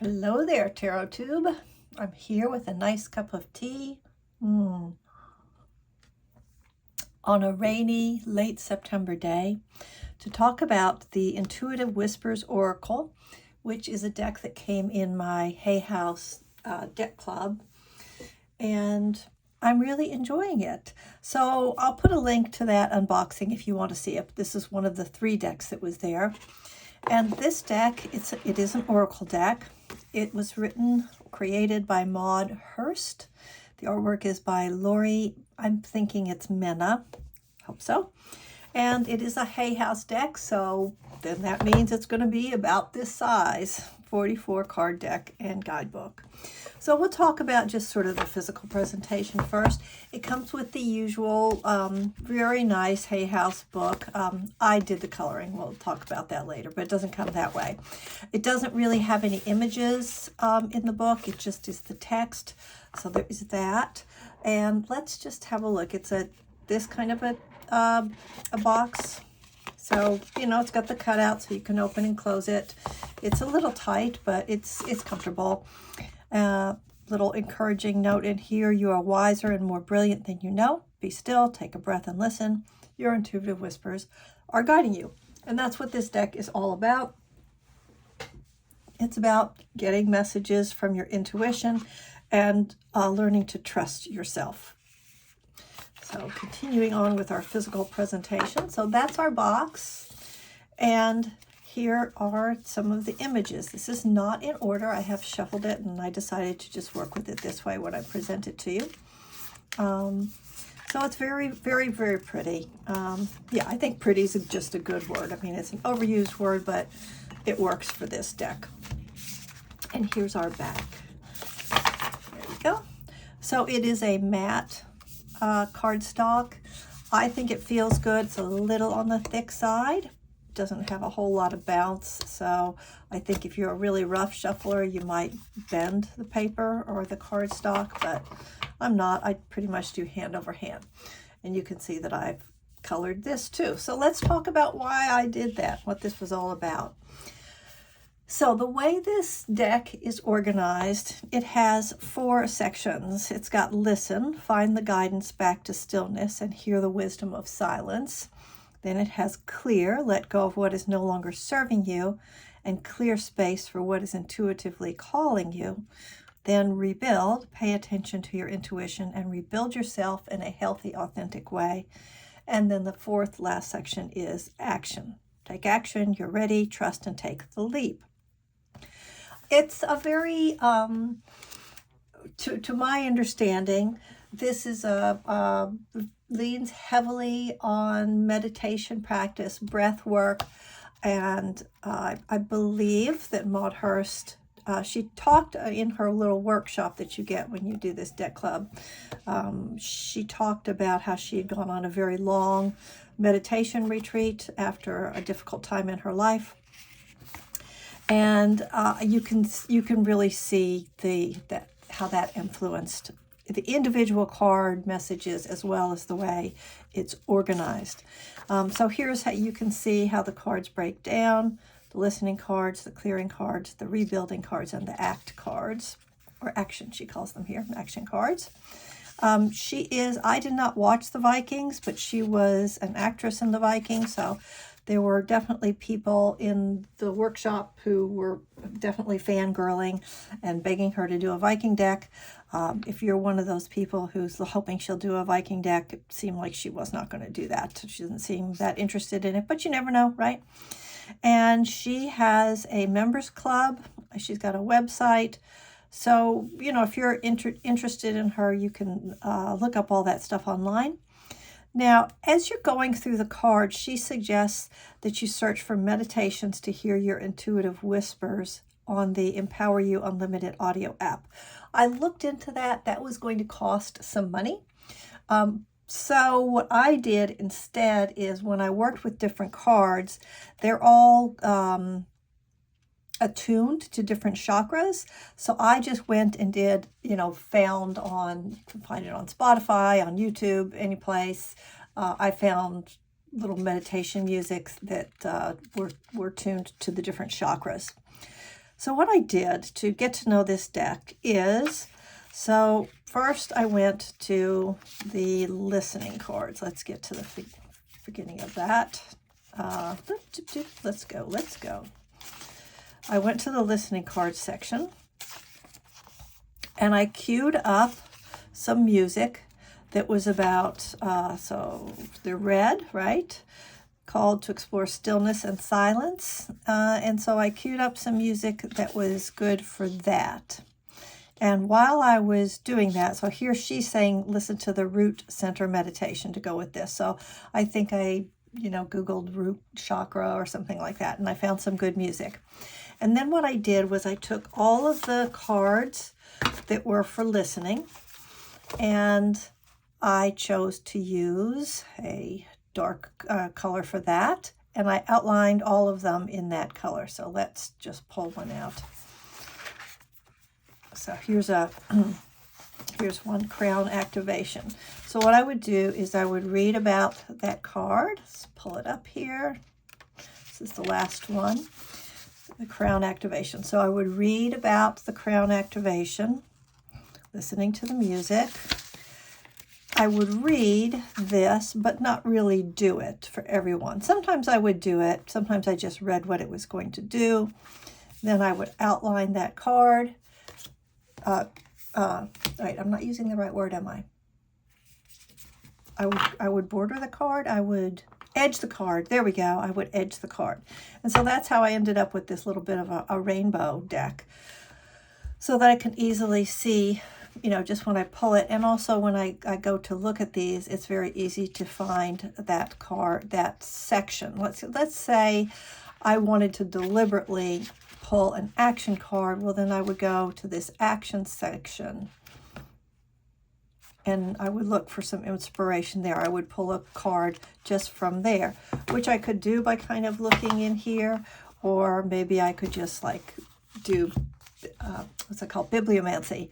Hello there, Tarot Tube. I'm here with a nice cup of tea on a rainy late September day to talk about the Intuitive Whispers Oracle, which is a deck that came in my Hay House deck club, and I'm really enjoying it. So I'll put a link to that unboxing if you want to see it. This is one of the 3 decks that was there. And this deck, it is an oracle deck. It was created by Maud Hurst. The artwork is by Lori, I'm thinking it's Mena, hope so. And it is a Hay House deck, so then that means it's going to be about this size, 44 card deck and guidebook. So we'll talk about just sort of the physical presentation first. It comes with the usual very nice Hay House book. I did the coloring. We'll talk about that later, but it doesn't come that way. It doesn't really have any images in the book. It just is the text. So there is that. And let's just have a look. It's this kind of a box. So, you know, it's got the cutout so you can open and close it. It's a little tight, but it's comfortable. Little encouraging note in here: you are wiser and more brilliant than you know. Be still, take a breath and listen. Your intuitive whispers are guiding you. And that's what this deck is all about. It's about getting messages from your intuition and learning to trust yourself. So continuing on with our physical presentation. So that's our box. And here are some of the images. This is not in order. I have shuffled it and I decided to just work with it this way when I present it to you. So it's very, very, very pretty. Yeah, I think pretty is just a good word. I mean, it's an overused word, but it works for this deck. And here's our back. There you go. So it is a matte cardstock. I think it feels good. It's a little on the thick side. Doesn't have a whole lot of bounce, so I think if you're a really rough shuffler you might bend the paper or the cardstock, but I'm not. I pretty much do hand over hand, and you can see that I've colored this too. So let's talk about why I did that, what this was all about. So the way this deck is organized, it has 4 sections. It's got listen, find the guidance back to stillness and hear the wisdom of silence. Then it has clear, let go of what is no longer serving you and clear space for what is intuitively calling you. Then rebuild, pay attention to your intuition and rebuild yourself in a healthy, authentic way. And then the 4th last section is action. Take action, you're ready, trust and take the leap. It's a very, to my understanding, this is leans heavily on meditation practice, breath work, and I believe that Maud Hurst, she talked in her little workshop that you get when you do this deck club, she talked about how she had gone on a very long meditation retreat after a difficult time in her life. And you can really see how that influenced the individual card messages as well as the way it's organized. So here's how you can see how the cards break down: the listening cards, the clearing cards, the rebuilding cards, and the act cards, or action, she calls them here, action cards. I did not watch the Vikings, but she was an actress in the Vikings, so there were definitely people in the workshop who were definitely fangirling and begging her to do a Viking deck. If you're one of those people who's hoping she'll do a Viking deck, it seemed like she was not going to do that. She didn't seem that interested in it, but you never know, right? And she has a members club. She's got a website. So, you know, if you're interested in her, you can look up all that stuff online. Now, as you're going through the cards, she suggests that you search for meditations to hear your intuitive whispers on the Empower You Unlimited audio app. I looked into that. That was going to cost some money. So what I did instead is when I worked with different cards, they're all attuned to different chakras. So I just went and did, found on, you can find it on Spotify, on YouTube, any place. I found little meditation music that were tuned to the different chakras. So what I did to get to know this deck is, so first I went to the listening cards. Let's get to the beginning of that. Let's go. I went to the listening cards section and I queued up some music that was about, so the red, right? Called to explore stillness and silence. And so I queued up some music that was good for that. And while I was doing that, so here she's saying, listen to the root center meditation to go with this. So I think I, Googled root chakra or something like that, and I found some good music. And then what I did was I took all of the cards that were for listening, and I chose to use a dark color for that, and I outlined all of them in that color. So let's just pull one out. So here's one, crown activation. So what I would do is I would read about that card. Let's pull it up here. This is the last one, the crown activation. So I would read about the crown activation, listening to the music. I would read this, but not really do it for everyone. Sometimes I would do it. Sometimes I just read what it was going to do. Then I would outline that card. Right, I'm not using the right word, am I? I would border the card. I would edge the card. There we go. I would edge the card. And so that's how I ended up with this little bit of a rainbow deck, so that I can easily see, just when I pull it. And also when I go to look at these, it's very easy to find that card, that section. Let's say I wanted to deliberately pull an action card. Well, then I would go to this action section and I would look for some inspiration there. I would pull a card just from there, which I could do by kind of looking in here, or maybe I could just like do, what's it called, bibliomancy,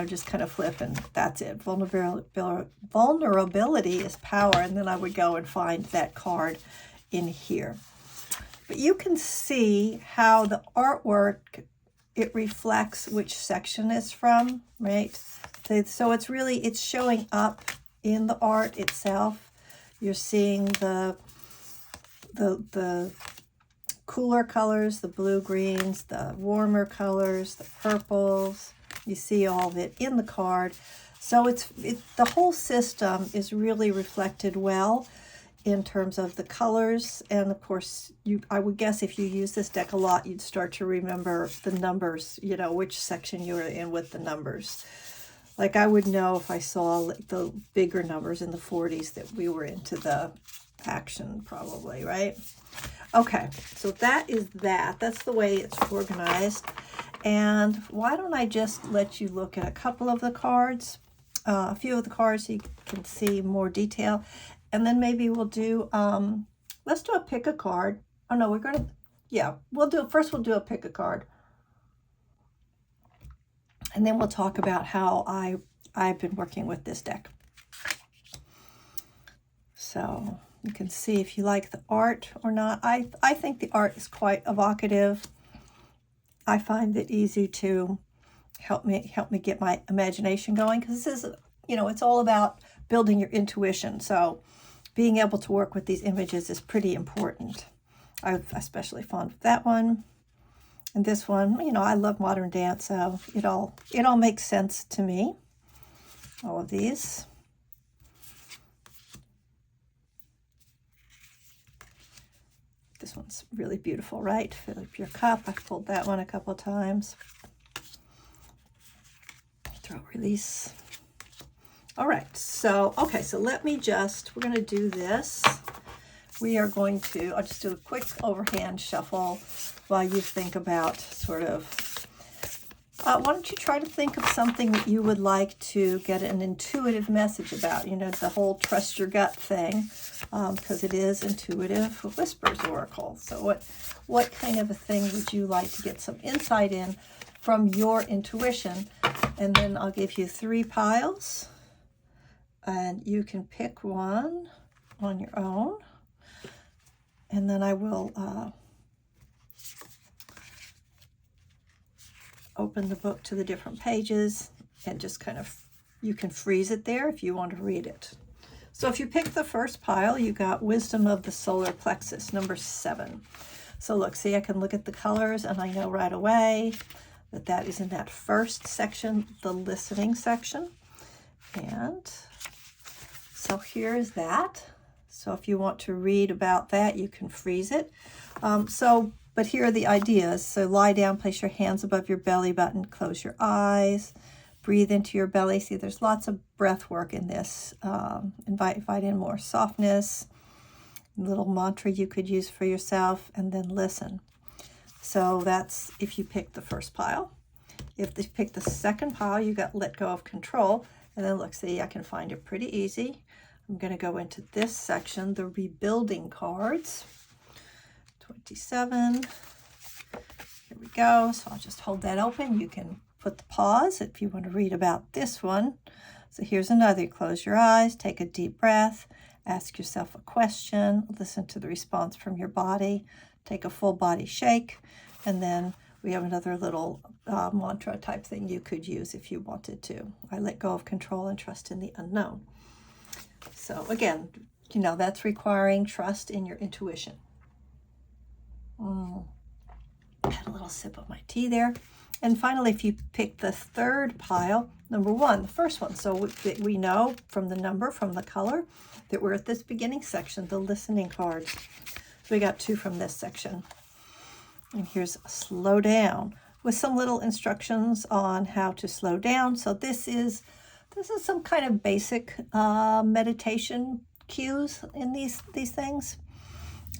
just kind of flip and that's it. Vulnerability is power, and then I would go and find that card in here. But you can see how the artwork, it reflects which section it's from, right? So it's showing up in the art itself. You're seeing the cooler colors, the blue greens, the warmer colors, the purples. You see all of it in the card. So the whole system is really reflected well in terms of the colors. And of course, I would guess if you use this deck a lot, you'd start to remember the numbers, which section you were in with the numbers. Like I would know if I saw the bigger numbers in the 40s that we were into the action probably, right? Okay, so that is that. That's the way it's organized. And why don't I just let you look at a couple of the cards, a few of the cards so you can see more detail. And then maybe we'll do, let's do a pick a card. Oh no, we'll do a pick a card. And then we'll talk about how I've been working with this deck. So you can see if you like the art or not. I think the art is quite evocative. I find it easy to help me get my imagination going, because this is, it's all about building your intuition. So being able to work with these images is pretty important. I'm especially fond of that one. And this one, I love modern dance, so it all makes sense to me. All of these. This one's really beautiful, right? Fill up your cup. I've pulled that one a couple of times. Throw, release. All right, so we're going to do this. We are going to, I'll just do a quick overhand shuffle while you think about sort of, why don't you try to think of something that you would like to get an intuitive message about, the whole trust your gut thing, because it is Intuitive Whispers Oracle. So what kind of a thing would you like to get some insight in from your intuition? And then I'll give you 3 piles, and you can pick one on your own. And then I will open the book to the different pages and just kind of, you can freeze it there if you want to read it. So if you pick the first pile, you got Wisdom of the Solar Plexus, number 7. So look, see, I can look at the colors and I know right away that that is in that first section, the listening section. And so here's that. So if you want to read about that, you can freeze it. But here are the ideas. So lie down, place your hands above your belly button, close your eyes, breathe into your belly. See, there's lots of breath work in this. Invite in more softness, a little mantra you could use for yourself, and then listen. So that's if you pick the first pile. If you pick the second pile, you got Let Go of Control. And then look, see, I can find it pretty easy. I'm going to go into this section, the rebuilding cards. 27. Here we go. So I'll just hold that open. You can put the pause if you want to read about this one. So here's another. Close your eyes, take a deep breath, ask yourself a question, listen to the response from your body, take a full body shake, and then we have another little mantra type thing you could use if you wanted to. I let go of control and trust in the unknown. So again, you know, that's requiring trust in your intuition. Had a little sip of my tea there. And finally, if you pick the third pile, number 1, the first one. So we know from the number, from the color, that we're at this beginning section, the listening cards. So we got 2 from this section. And here's slow down with some little instructions on how to slow down. So this is some kind of basic meditation cues in these things.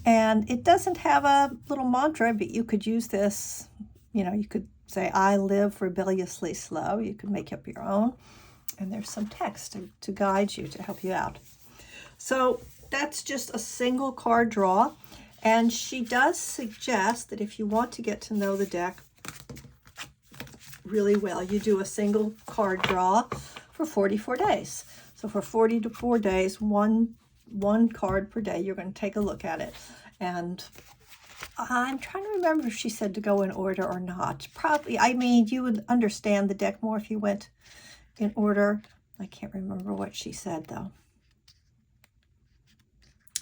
And it doesn't have a little mantra, but you could use this, you know, you could say, I live rebelliously slow. You could make up your own. And there's some text to guide you, to help you out. So that's just a single card draw. And she does suggest that if you want to get to know the deck really well, you do a single card draw for 44 days. So for 44 days, one card per day, you're going to take a look at it. And I'm trying to remember if she said to go in order or not. Probably, I mean, you would understand the deck more if you went in order. I can't remember what she said, though.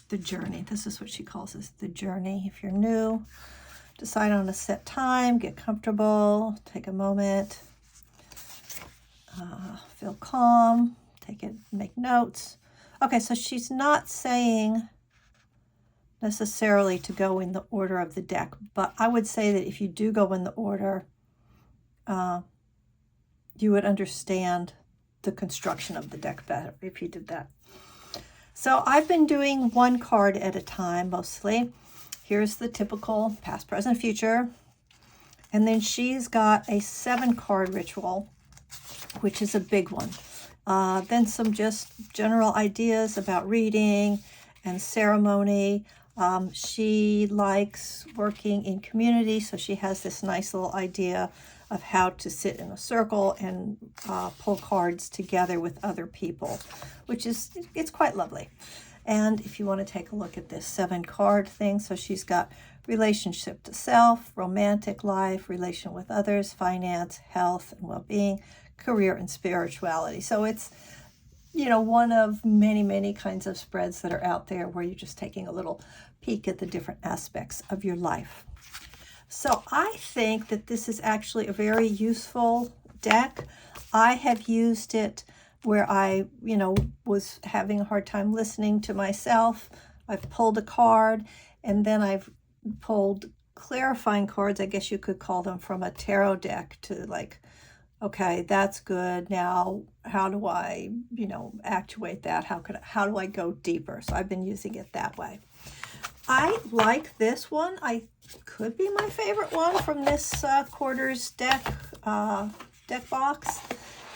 The journey. This is what she calls this, the journey. If you're new, decide on a set time, get comfortable, take a moment, feel calm, take it, make notes. Okay, so she's not saying necessarily to go in the order of the deck, but I would say that if you do go in the order, you would understand the construction of the deck better if you did that. So I've been doing 1 card at a time mostly. Here's the typical past, present, future. And then she's got a 7-card ritual, which is a big one. Then some just general ideas about reading and ceremony. She likes working in community, so she has this nice little idea of how to sit in a circle and pull cards together with other people, which is, it's quite lovely. And if you want to take a look at this 7-card thing, so she's got relationship to self, romantic life, relation with others, finance, health and well-being, career and spirituality. So it's, you know, one of many, many kinds of spreads that are out there where you're just taking a little peek at the different aspects of your life. So I think that this is actually a very useful deck. I have used it where I, you know, was having a hard time listening to myself. I've pulled a card, and then I've pulled clarifying cards, I guess you could call them, from a tarot deck to like, okay, that's good. Now, how do I, you know, actuate that? How do I go deeper? So I've been using it that way. I like this one. I could be my favorite one from this quarters deck box.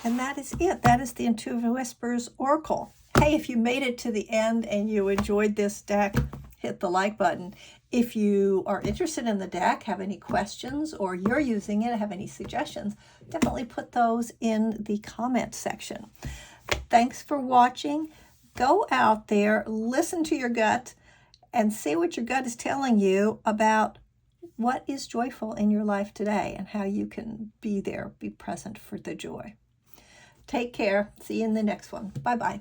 And that is it. That is the Intuitive Whispers Oracle. Hey, if you made it to the end and you enjoyed this deck, hit the like button. If you are interested in the deck, have any questions, or you're using it, have any suggestions, definitely put those in the comment section. Thanks for watching. Go out there, listen to your gut, and see what your gut is telling you about what is joyful in your life today and how you can be there, be present for the joy. Take care. See you in the next one. Bye-bye.